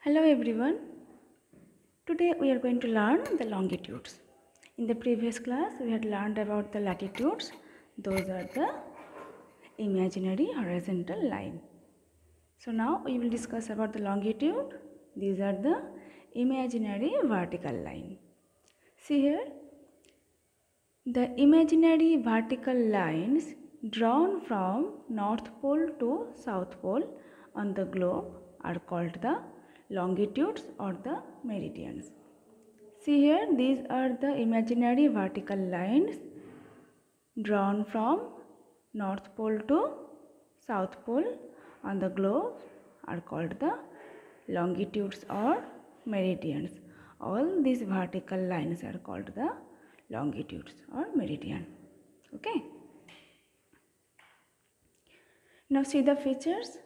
Hello everyone. Today we are going to learn the longitudes. In the previous class we had learned about the latitudes. Those are the imaginary horizontal line. So now we will discuss about the longitude. These are the imaginary vertical line. See here, the imaginary vertical lines drawn from North Pole to South Pole on the globe are called the longitudes or the meridians. See here, these are the imaginary vertical lines drawn from North Pole to South Pole on the globe are called the longitudes or meridians. All these vertical lines are called the longitudes or meridian. Okay. Now see the features.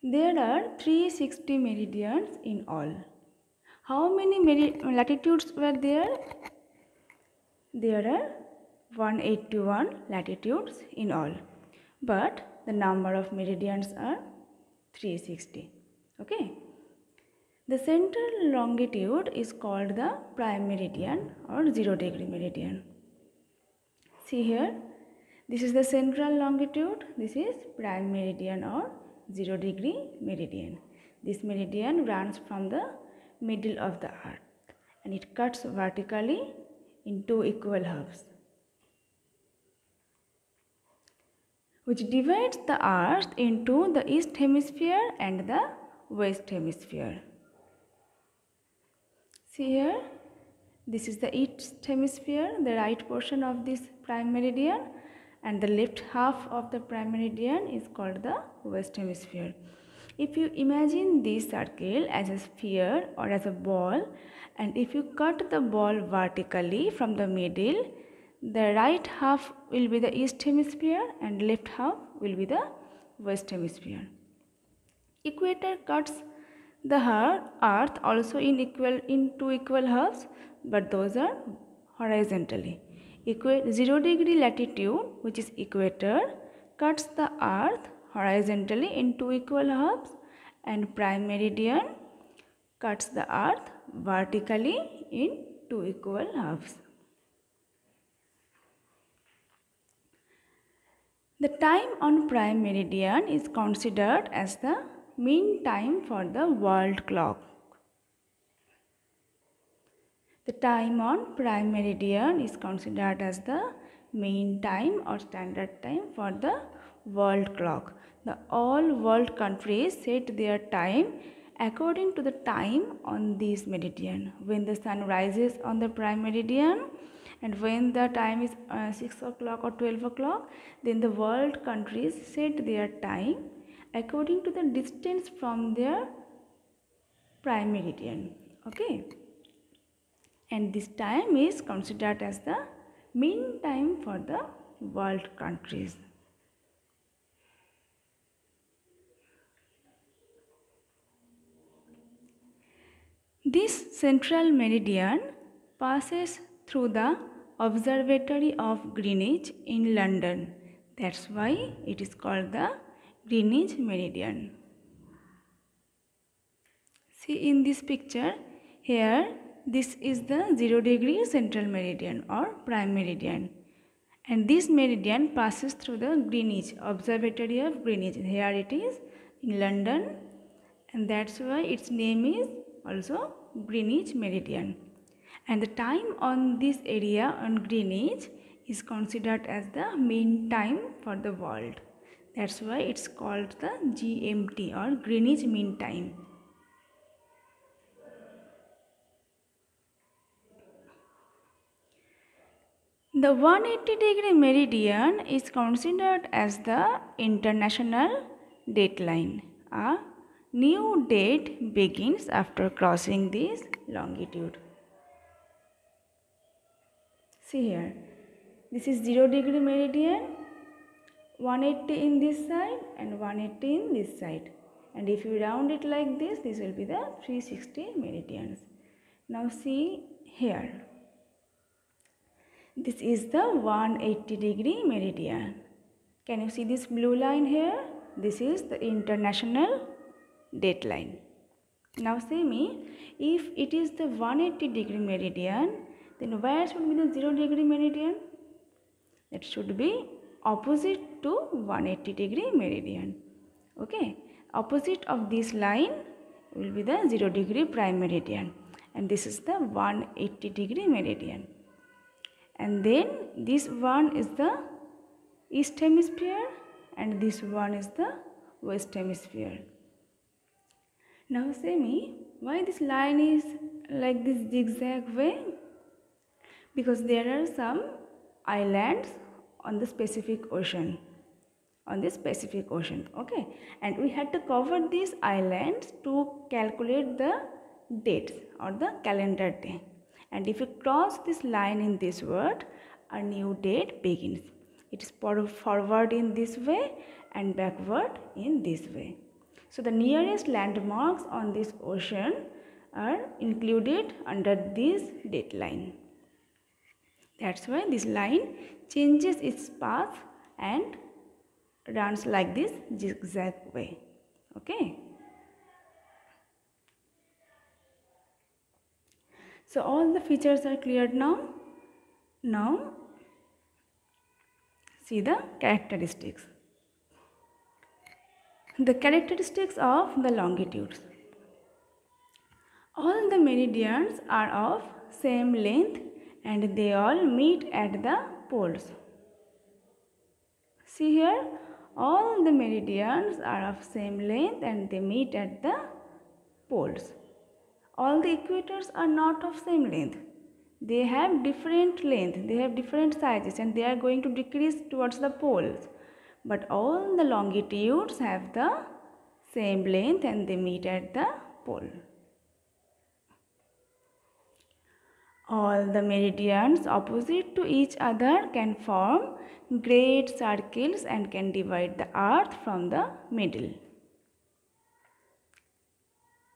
There are 360 meridians in all. How many latitudes were there? There are 181 latitudes in all, but the number of meridians are 360. Okay. The central longitude is called the prime meridian or 0 degree meridian. See here, this is the central longitude, this is prime meridian or 0 degree meridian. This meridian runs from the middle of the earth and it cuts vertically in two equal halves, which divides the earth into the east hemisphere and the west hemisphere. See here, this is the east hemisphere, the right portion of this prime meridian, and the left half of the prime meridian is called the west hemisphere. If you imagine this circle as a sphere or as a ball, and if you cut the ball vertically from the middle, the right half will be the east hemisphere and left half will be the west hemisphere. Equator cuts the earth also in two equal halves, but those are horizontally. 0 degree latitude, which is equator, cuts the earth horizontally in two equal halves, and prime meridian cuts the earth vertically in two equal halves. The time on prime meridian is considered as the mean time for the world clock. The time on prime meridian is considered as the mean time or standard time for the world clock. All world countries set their time according to the time on this meridian. When the sun rises on the prime meridian and when the time is 6 o'clock or 12 o'clock, then the world countries set their time according to the distance from their prime meridian. Okay. And this time is considered as the mean time for the world countries. This central meridian passes through the Observatory of Greenwich in London. That's why it is called the Greenwich meridian. See in this picture here, this is the 0 degree central meridian or prime meridian, and this meridian passes through the Greenwich, Observatory of Greenwich. Here it is in London, and that's why its name is also Greenwich meridian. And the time on this area on Greenwich is considered as the mean time for the world. That's why it's called the GMT or Greenwich Mean Time. The 180 degree meridian is considered as the international date line. A new date begins after crossing this longitude. See here, this is 0 degree meridian, 180 in this side and 180 in this side. And if you round it like this, this will be the 360 meridians. Now see here. This is the 180 degree meridian. Can you see this blue line here? This is the international date line. Now say me, if it is the 180 degree meridian, then where should be the 0 degree meridian? It should be opposite to 180 degree meridian. Okay, opposite of this line will be the 0 degree prime meridian, and this is the 180 degree meridian. And then this one is the east hemisphere and this one is the west hemisphere. Now say me, why this line is like this zigzag way? Because there are some islands on the Pacific Ocean. Okay, and we had to cover these islands to calculate the dates or the calendar day. And if you cross this line in this word, a new date begins. It is forward in this way and backward in this way. So the nearest landmarks on this ocean are included under this date line. That's why this line changes its path and runs like this zigzag way. Okay. So all the features are cleared now. Now see the characteristics. The characteristics of the longitudes. All the meridians are of same length and they all meet at the poles. See here, all the meridians are of same length and they meet at the poles. All the equators are not of same length. They have different length, they have different sizes and they are going to decrease towards the poles. But all the longitudes have the same length and they meet at the pole. All the meridians opposite to each other can form great circles and can divide the earth from the middle.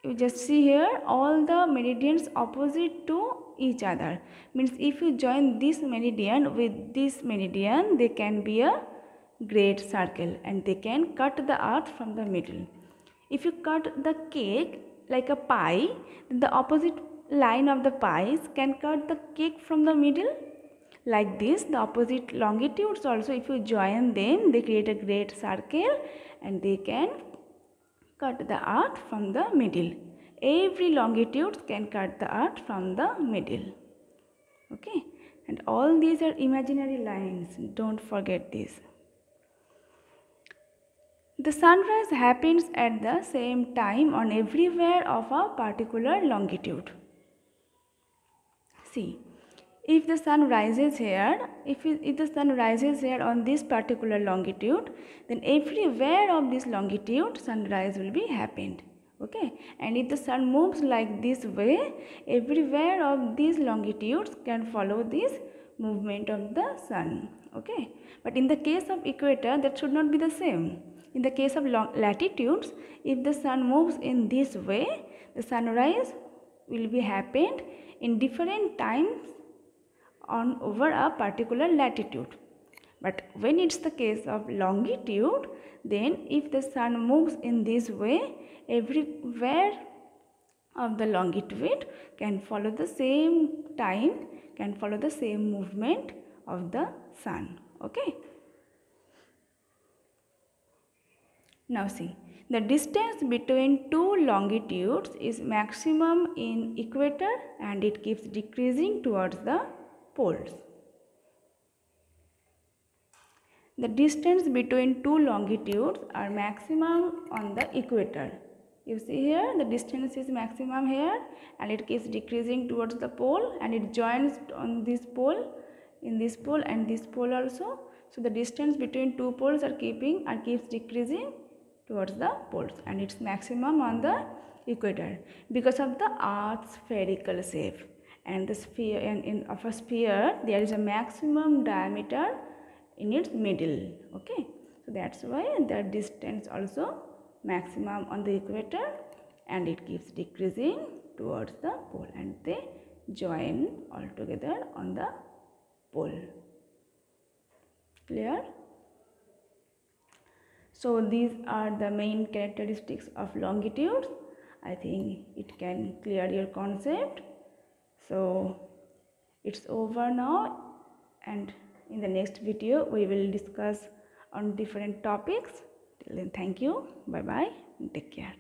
You just see here all the meridians opposite to each other. Means if you join this meridian with this meridian, they can be a great circle and they can cut the earth from the middle. If you cut the cake like a pie, then the opposite line of the pies can cut the cake from the middle. Like this, the opposite longitudes also, if you join them, they create a great circle and they can cut the earth from the middle. Every longitude can cut the earth from the middle. Okay, and all these are imaginary lines, don't forget this. The sunrise happens at the same time on everywhere of a particular longitude. See, if the sun rises here, if the sun rises here on this particular longitude, then everywhere of this longitude sunrise will be happened. Okay, and if the sun moves like this way, everywhere of these longitudes can follow this movement of the sun. Okay, but in the case of equator, that should not be the same. In the case of latitudes, if the sun moves in this way, the sunrise will be happened in different times on over a particular latitude. But when it's the case of longitude, then if the sun moves in this way, everywhere of the longitude can follow the same time, can follow the same movement of the sun. Okay. Now see, the distance between two longitudes is maximum in equator and it keeps decreasing towards the poles. The distance between two longitudes are maximum on the equator. You see here the distance is maximum here and it keeps decreasing towards the pole and it joins on this pole, in this pole and this pole also. So the distance between two poles keeps decreasing towards the poles and it's maximum on the equator because of the Earth's spherical shape. And the sphere of a sphere there is a maximum diameter in its middle. Okay, so that's why the distance also maximum on the equator and it keeps decreasing towards the pole and they join all together on the pole. Clear? So these are the main characteristics of longitudes. I think it can clear your concept. So it's over now, and in the next video we will discuss on different topics. Till then, thank you, bye bye, take care.